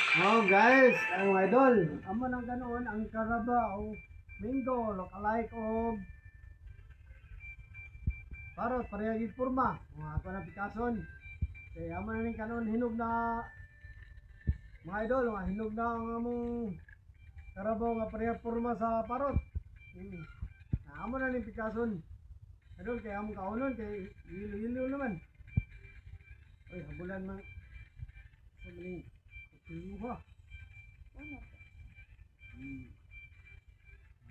Oh guys, ang mga idol, amo nang ganoon ang Carabao Mingo lokalike og parot pareha gid porma. Mga ako na pikason. Kay amo na ning kanon hinog na mga idol, mga hinog na ang among Carabao nga pareha porma sa parot. Hmm. Amo na ning pikason. Idol kay among kaunon kay hilo-hilo naman. Oy, habulan man. Sa maning luha.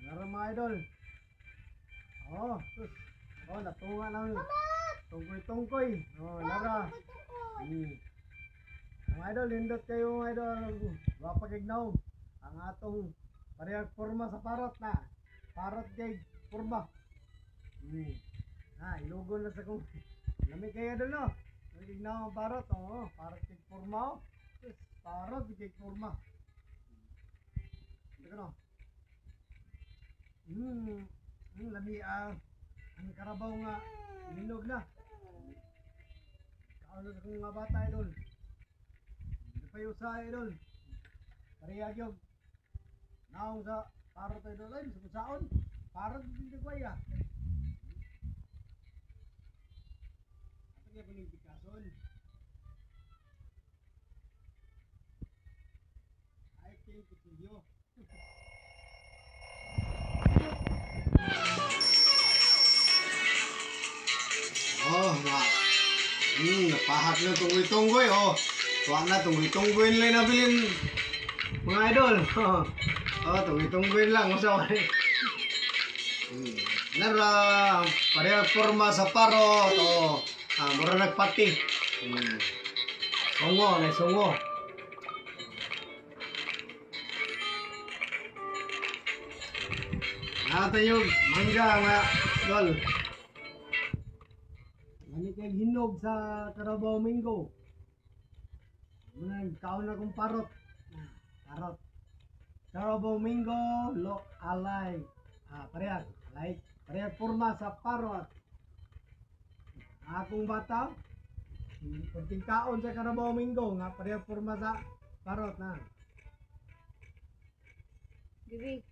Nara mga idol. Oh, sus. Oh, natunga lang. Tungkoy-tungkoy. Oh, nara. Hmm. Mga idol, lindot kayo mga idol. Wapagignaw. Ang atong parehag forma sa parot na. Parot kay forma. Hmm. Ilugon na sa kong. Lamig kayo idol no. Nagignaw ang parot. Oh, parot kay forma. Oh. Sus, parot kay forma. Ito ka no. Lami ang Carabao nga minog na. Kaano sa kong mga bata idol. Hindi pa yung sa idol. Parehag yung naong sa parot idol ay sa kusaon. Parot hindi ko ya. Ato kaya kuning pikason. Ay kaya kutilyo. Oh, napahak na tunggoy-tunggoy, oh. Tuwa na, tunggoy-tunggoy nila nabilin. Mga idol, oh, tunggoy-tunggoy lang, usawa ni. Nara, pareha forma sa parot, oh. Mura nagpati. Sungo, na sungo. Yung mangga, mga idol. Ano kayo hinog sa Carabao Mingo? Kaon na kong parot. Parot. Carabao Mingo, look alike. Parehag. Like, parehag forma sa parot. Akong bata, kunting kaon sa Carabao Mingo, nga parehag forma sa parot na. Bibi.